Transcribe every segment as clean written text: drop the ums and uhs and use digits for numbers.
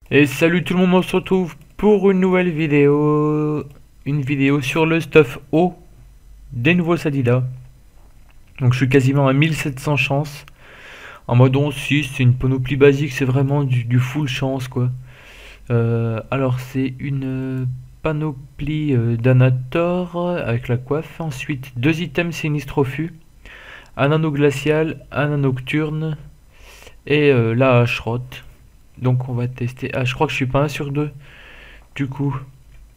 Et salut tout le monde, on se retrouve pour une nouvelle vidéo. Une vidéo sur le stuff haut des nouveaux Sadida. Donc je suis quasiment à 1700 chances. En mode 11-6, c'est une panoplie basique, c'est vraiment du full chance quoi. Alors c'est une panoplie d'Anator avec la coiffe. Ensuite deux items Sinistrophu. Un anneau glacial, un anneau nocturne et la Hashrot. Donc on va tester. Ah, je crois que je suis pas 1 sur 2. Du coup,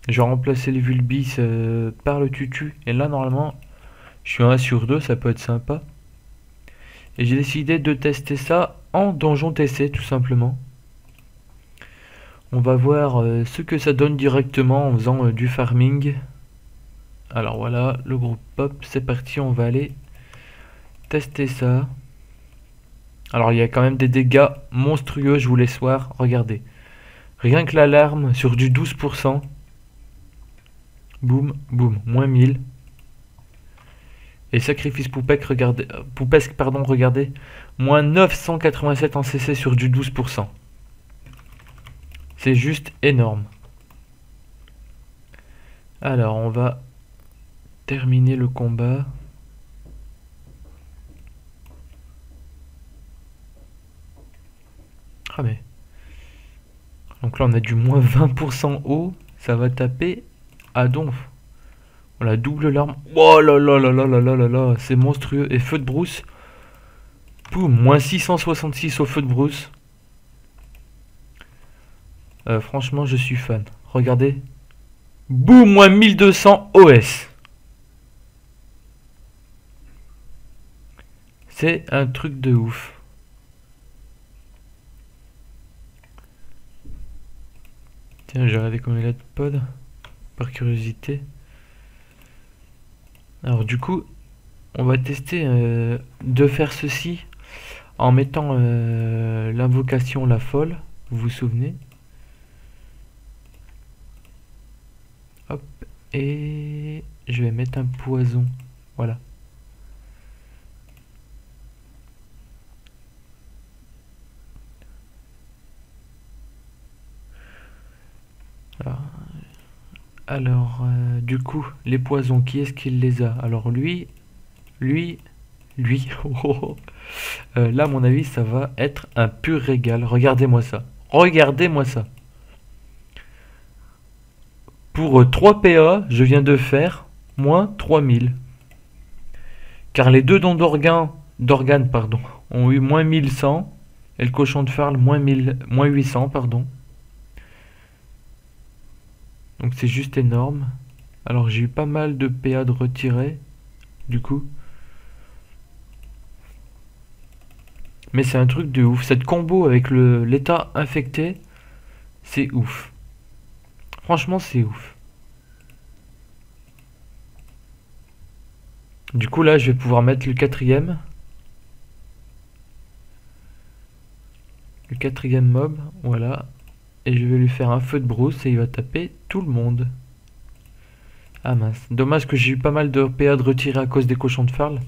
je vais remplacer le Vulbis par le Tutu. Et là, normalement, je suis 1 sur 2, ça peut être sympa. Et j'ai décidé de tester ça en donjon TC, tout simplement. On va voir ce que ça donne directement en faisant du farming. Alors voilà, le groupe pop, c'est parti, on va aller tester ça. Alors il y a quand même des dégâts monstrueux, je vous laisse voir, regardez. Rien que l'alarme sur du 12%. Boum, boum, moins 1000. Et sacrifice Poupesque, regardez, Poupesque, pardon, regardez, moins 987 en CC sur du 12%. C'est juste énorme. Alors, on va terminer le combat. Ah mais... Donc là, on a du moins 20% haut. Ça va taper à donf. Voilà, double larme. Oh là là là là là là là là, c'est monstrueux. Et feu de brousse. Poum, moins 666 au feu de brousse. Franchement, je suis fan. Regardez. Boum, moins 1200 OS. C'est un truc de ouf. Tiens, j'ai regardé combien il a de pod. Par curiosité. Alors du coup, on va tester de faire ceci en mettant l'invocation la folle. Vous vous souvenez? Hop. Et je vais mettre un poison. Voilà. Alors, du coup, les poisons, qui est-ce qui les a? Alors lui, lui. Là, à mon avis, ça va être un pur régal. Regardez-moi ça. Regardez-moi ça. Pour 3 PA, je viens de faire moins 3000. Car les deux dons d'organes pardon, ont eu moins 1100. Et le cochon de Farle, moins 800, pardon. Donc c'est juste énorme. Alors j'ai eu pas mal de PA de retirer, du coup. Mais c'est un truc de ouf. Cette combo avec l'état infecté, c'est ouf. Franchement, c'est ouf. Du coup, là, je vais pouvoir mettre le quatrième. Le quatrième mob, voilà. Et je vais lui faire un feu de brousse et il va taper tout le monde. Ah mince. Dommage que j'ai eu pas mal de PA de retirer à cause des cochons de Farle.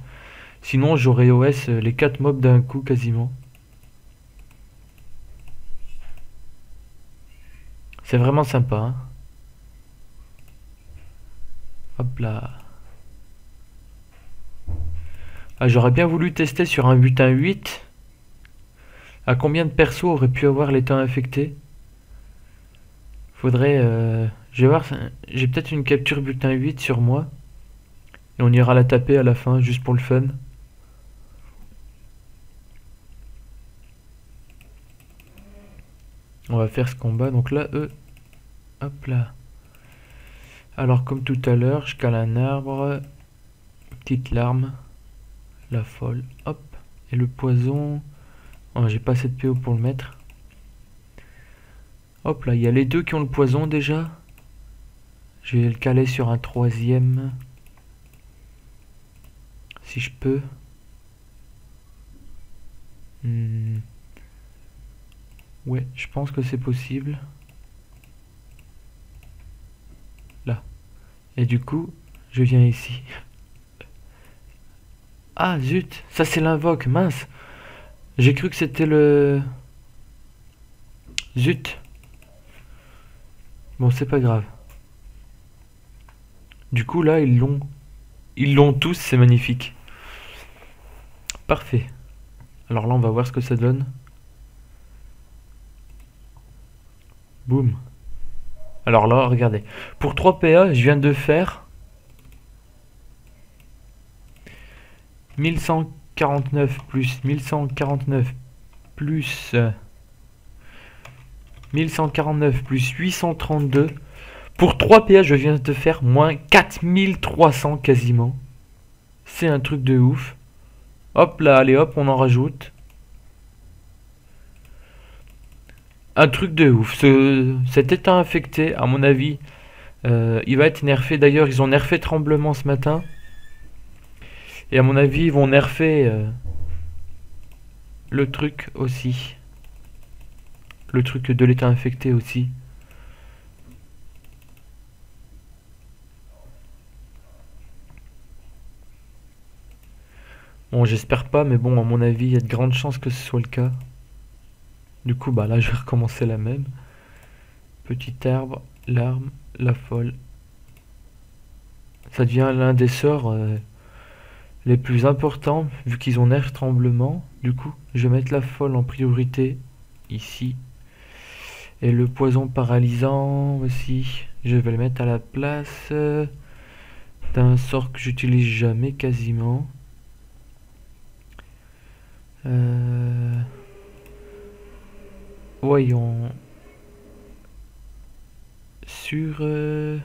Sinon, j'aurais OS les 4 mobs d'un coup quasiment. C'est vraiment sympa, hein. Hop là. Ah, j'aurais bien voulu tester sur un butin 8. À combien de persos aurait pu avoir l'état infecté? Faudrait... je vais voir, j'ai peut-être une capture butin 8 sur moi. Et on ira la taper à la fin, juste pour le fun. On va faire ce combat. Donc là, hop là. Alors comme tout à l'heure, je cale un arbre. Petite larme. La folle. Hop. Et le poison... Oh, j'ai pas assez de PO pour le mettre. Hop là, il y a les deux qui ont le poison déjà. Je vais le caler sur un troisième. Si je peux. Ouais, je pense que c'est possible. Là. Et du coup, je viens ici. Ah zut, ça c'est l'invoque, mince. J'ai cru que c'était le... Zut. Bon, c'est pas grave. Du coup, là, ils l'ont tous, c'est magnifique. Parfait. Alors là, on va voir ce que ça donne. Boum. Alors là, regardez. Pour 3 PA, je viens de faire 1149 plus 1149 plus 1149 plus 832. Pour 3 PA, je viens de faire moins 4300 quasiment. C'est un truc de ouf. Hop là, allez hop, on en rajoute. Un truc de ouf. Cet état infecté, à mon avis, il va être nerfé. D'ailleurs, ils ont nerfé Tremblement ce matin. Et à mon avis, ils vont nerfer le truc aussi. Le truc de l'état infecté aussi. Bon, j'espère pas, mais bon, à mon avis, il y a de grandes chances que ce soit le cas. Du coup, bah là, je vais recommencer la même. Petit arbre, l'arme, la folle. Ça devient l'un des sorts les plus importants, vu qu'ils ont nerf tremblement. Du coup, je vais mettre la folle en priorité, ici. Et le poison paralysant aussi, je vais le mettre à la place d'un sort que j'utilise jamais quasiment. Voyons. Je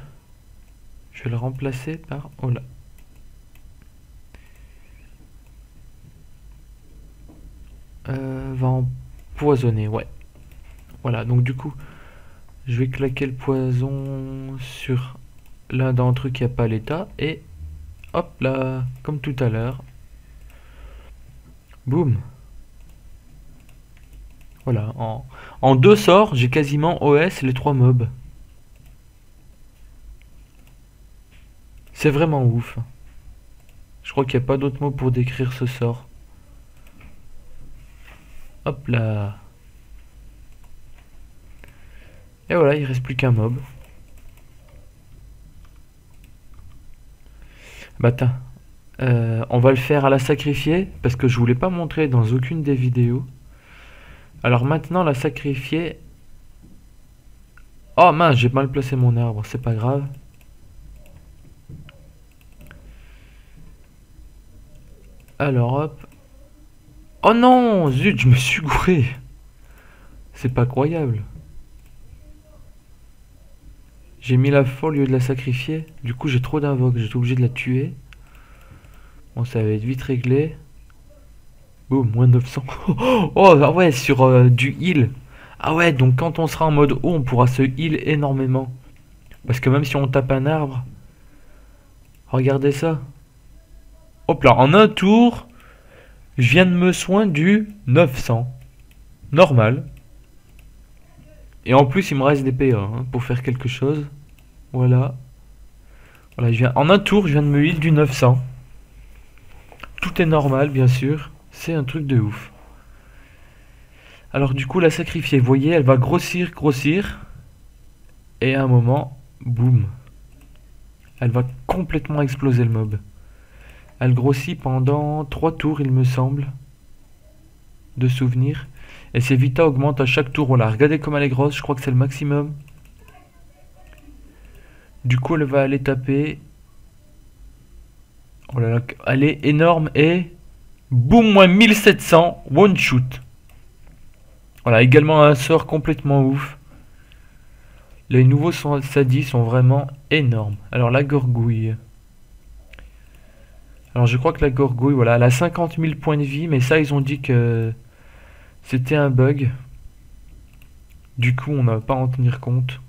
vais le remplacer par... Oh là. Va empoisonner, ouais. Voilà, donc du coup, je vais claquer le poison sur l'un d'entre eux qui n'a pas l'état. Et hop là, comme tout à l'heure. Boum. Voilà, en 2 sorts, j'ai quasiment OS les 3 mobs. C'est vraiment ouf. Je crois qu'il n'y a pas d'autre mot pour décrire ce sort. Hop là. Et voilà, il reste plus qu'un mob. Bah on va le faire à la sacrifier, parce que je voulais pas montrer dans aucune des vidéos. Alors maintenant, la sacrifier... Oh mince, j'ai mal placé mon arbre, c'est pas grave. Alors hop. Oh non, zut, je me suis gouré. C'est pas croyable. J'ai mis la folle au lieu de la sacrifier. Du coup, j'ai trop d'invoques, j'étais obligé de la tuer. Bon, ça va être vite réglé. Boum, moins 900. Oh, ah ouais, sur du heal. Ah ouais, donc quand on sera en mode haut, on pourra se heal énormément. Parce que même si on tape un arbre... Regardez ça. Hop là, en un tour, je viens de me soigner du 900. Normal. Et en plus, il me reste des PA hein, pour faire quelque chose. Voilà. Voilà, en un tour, je viens de me heal du 900. Tout est normal, bien sûr. C'est un truc de ouf. Alors du coup, la sacrifier, vous voyez, elle va grossir, grossir. Et à un moment, boum. Elle va complètement exploser le mob. Elle grossit pendant 3 tours, il me semble. De souvenirs. Et ses vita augmentent à chaque tour. Voilà, regardez comme elle est grosse, je crois que c'est le maximum. Du coup, elle va aller taper. Oh là là, elle est énorme et... Boum, moins 1700, one shoot. Voilà, également un sort complètement ouf. Les nouveaux sadis sont vraiment énormes. Alors la gorgouille. Alors je crois que la gorgouille, voilà, elle a 50 000 points de vie, mais ça ils ont dit que c'était un bug. Du coup on n'a pas à en tenir compte.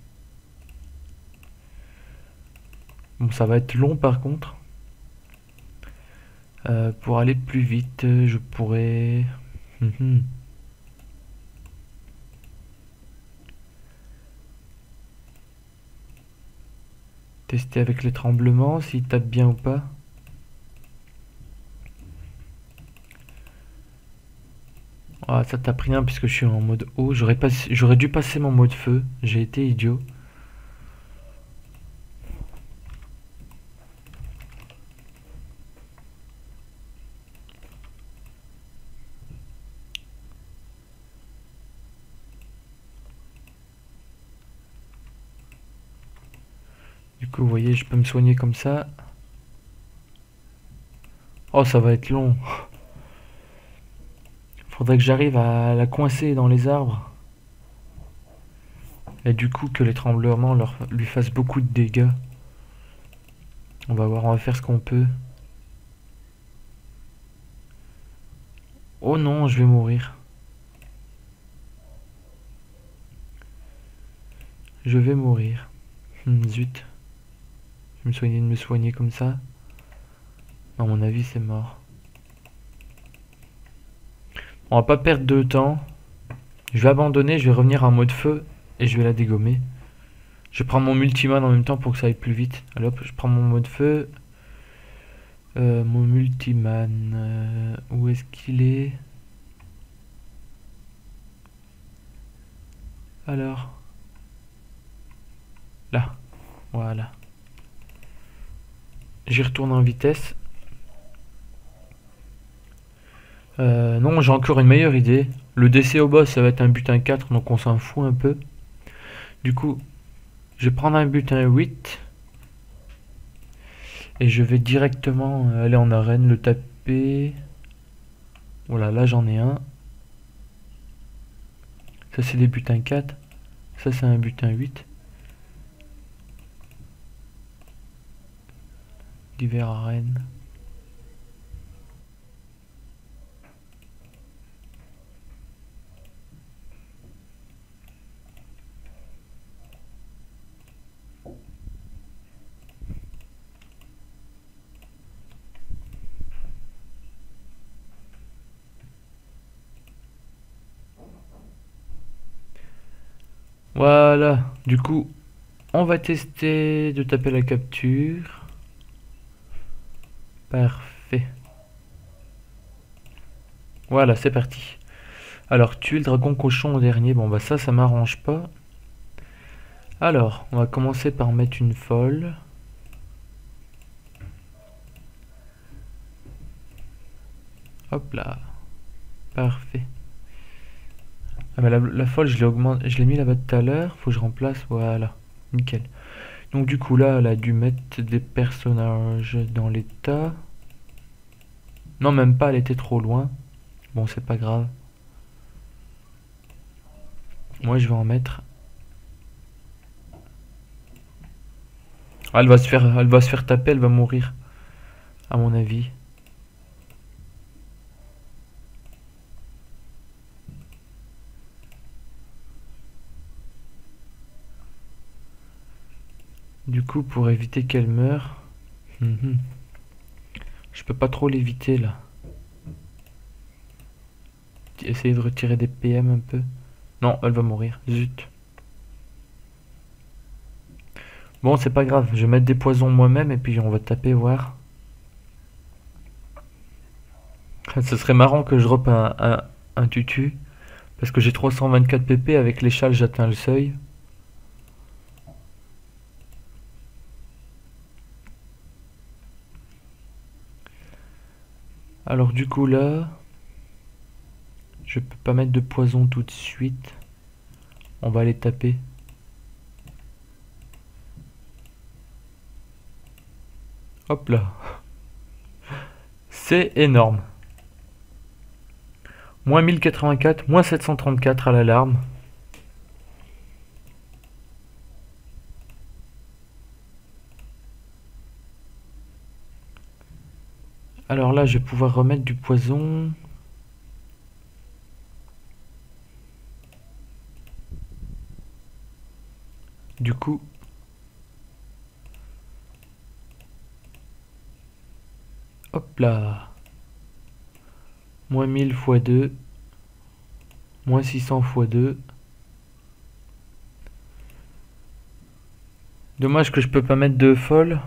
Bon, ça va être long par contre. Pour aller plus vite, je pourrais... Tester avec les tremblements, s'il tape bien ou pas. Ah, ça tape rien puisque je suis en mode haut. J'aurais dû passer mon mode feu. J'ai été idiot. Du coup, vous voyez, je peux me soigner comme ça. Oh, ça va être long. Faudrait que j'arrive à la coincer dans les arbres. Et du coup, que les tremblements lui fassent beaucoup de dégâts. On va voir, on va faire ce qu'on peut. Oh non, je vais mourir. Je vais mourir. Zut. Je me soignais de me soigner comme ça. À mon avis, c'est mort. On va pas perdre de temps. Je vais abandonner, je vais revenir en mode feu et je vais la dégommer. Je prends mon multiman en même temps pour que ça aille plus vite. Allez hop, je prends mon mode feu. Mon multiman, où est-ce qu'il est? Alors, là, voilà. J'y retourne en vitesse. Non, j'ai encore une meilleure idée. Le décès au boss, ça va être un butin 4, donc on s'en fout un peu. Du coup, je vais prendre un butin 8. Et je vais directement aller en arène, le taper. Voilà, là j'en ai un. Ça c'est des butins 4. Ça c'est un butin 8. Divers arène. Voilà, du coup, on va tester de taper la capture. Parfait. Voilà, c'est parti. Alors, tuer le dragon cochon au dernier. Bon, bah ça m'arrange pas. Alors, on va commencer par mettre une folle. Hop là. Parfait. Ah bah la folle, je l'ai mis là-bas tout à l'heure. Faut que je remplace. Voilà. Nickel. Donc du coup là, elle a dû mettre des personnages dans l'état. Non, même pas, elle était trop loin. Bon, c'est pas grave. Moi, je vais en mettre. Ah, elle va se faire taper, elle va mourir. À mon avis. Du coup, pour éviter qu'elle meure... Je peux pas trop l'éviter, là. Essayer de retirer des PM un peu. Non, elle va mourir. Zut. Bon, c'est pas grave. Je vais mettre des poisons moi-même et puis on va taper, voir. Ce serait marrant que je drop un tutu. Parce que j'ai 324 pp. Avec l'échelle, j'atteins le seuil. Alors du coup là, je peux pas mettre de poison tout de suite. On va aller taper. Hop là. C'est énorme. Moins 1084, moins 734 à l'alarme. Alors là, je vais pouvoir remettre du poison. Du coup... Hop là. Moins 1000 x 2. Moins 600 x 2. Dommage que je peux pas mettre de folle.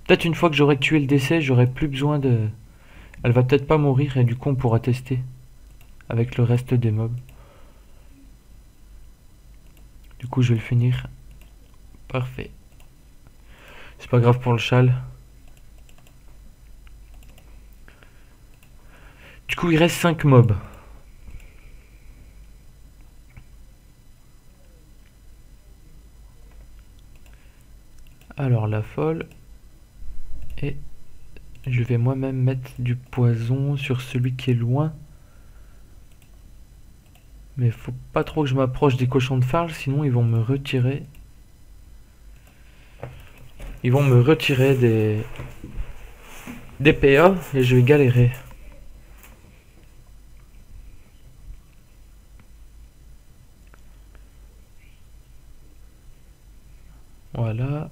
Peut-être une fois que j'aurai tué le décès, j'aurai plus besoin de... Elle va peut-être pas mourir et du coup on pourra tester. Avec le reste des mobs. Du coup je vais le finir. Parfait. C'est pas grave pour le châle. Du coup il reste 5 mobs. Alors la folle. Et je vais moi-même mettre du poison sur celui qui est loin. Mais faut pas trop que je m'approche des cochons de Farge, sinon ils vont me retirer. Ils vont me retirer des PA et je vais galérer. Voilà.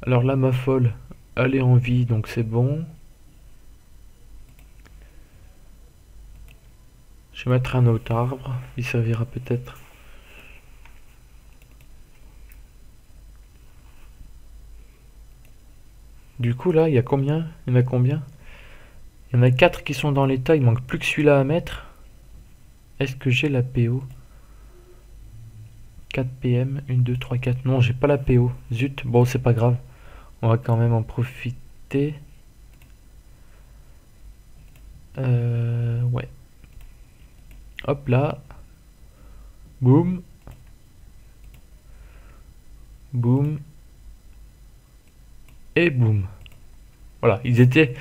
Alors là, ma folle, elle est en vie, donc c'est bon. Je vais mettre un autre arbre, il servira peut-être. Du coup là, il y a combien? Il y en a combien? Il y en a 4 qui sont dans l'état, il manque plus que celui-là à mettre. Est-ce que j'ai la PO? 4 PM, 1, 2, 3, 4. Non, j'ai pas la PO. Zut, bon, c'est pas grave. On va quand même en profiter. Ouais. Hop là. Boum. Boum. Et boum. Voilà, ils étaient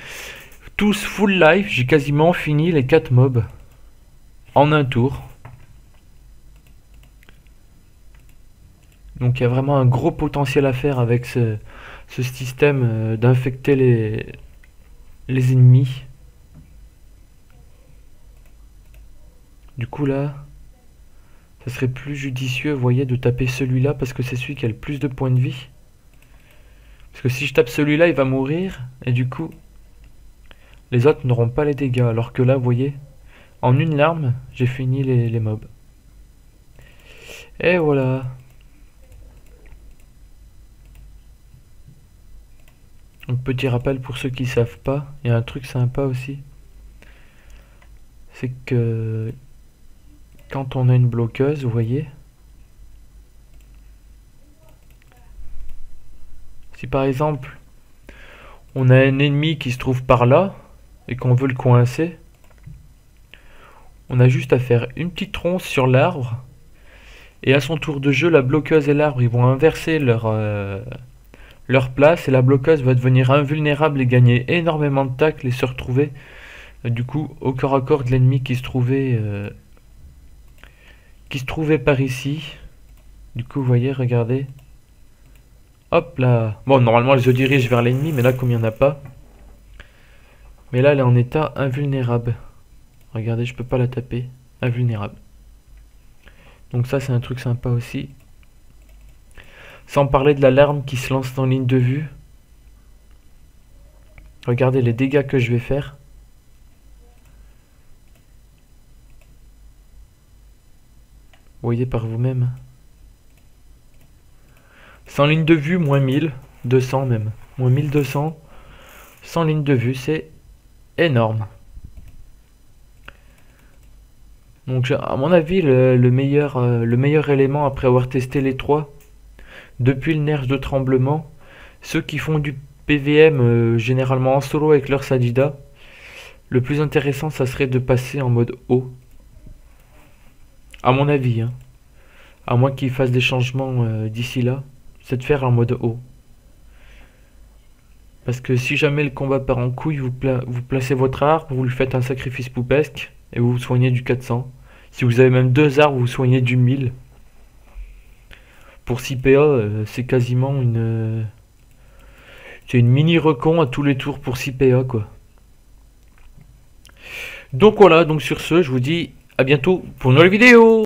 tous full life. J'ai quasiment fini les 4 mobs en un tour. Donc il y a vraiment un gros potentiel à faire avec ce système d'infecter les ennemis. Du coup là, ça serait plus judicieux, vous voyez, de taper celui-là parce que c'est celui qui a le plus de points de vie. Parce que si je tape celui-là, il va mourir. Et du coup, les autres n'auront pas les dégâts. Alors que là, vous voyez, en une larme, j'ai fini les mobs. Et voilà. Donc petit rappel pour ceux qui savent pas, il y a un truc sympa aussi. C'est que quand on a une bloqueuse, vous voyez, si par exemple on a un ennemi qui se trouve par là et qu'on veut le coincer, on a juste à faire une petite tronche sur l'arbre et à son tour de jeu, la bloqueuse et l'arbre ils vont inverser leur place et la bloqueuse va devenir invulnérable et gagner énormément de tacles et se retrouver du coup au corps à corps de l'ennemi qui se trouvait par ici. Du coup vous voyez, regardez, hop là, bon normalement elle se dirige vers l'ennemi mais là comme il n'y en a pas, mais là elle est en état invulnérable, regardez, je peux pas la taper, invulnérable. Donc ça c'est un truc sympa aussi. Sans parler de l'alarme qui se lance en ligne de vue. Regardez les dégâts que je vais faire. Vous voyez par vous-même. Sans ligne de vue, moins 1000. 200 même. Moins 1200. Sans ligne de vue, c'est énorme. Donc à mon avis, le meilleur élément après avoir testé les 3, depuis le nerf de tremblement, ceux qui font du PVM généralement en solo avec leur Sadida, le plus intéressant ça serait de passer en mode haut. À mon avis, hein. À moins qu'ils fassent des changements d'ici là, c'est de faire en mode haut. Parce que si jamais le combat part en couille, vous placez votre arbre, vous lui faites un sacrifice poupesque et vous vous soignez du 400. Si vous avez même 2 arbres, vous soignez du 1000. Pour 6 PA, c'est quasiment c'est une mini recon à tous les tours pour 6 PA quoi. Donc voilà, donc sur ce, je vous dis à bientôt pour une nouvelle vidéo.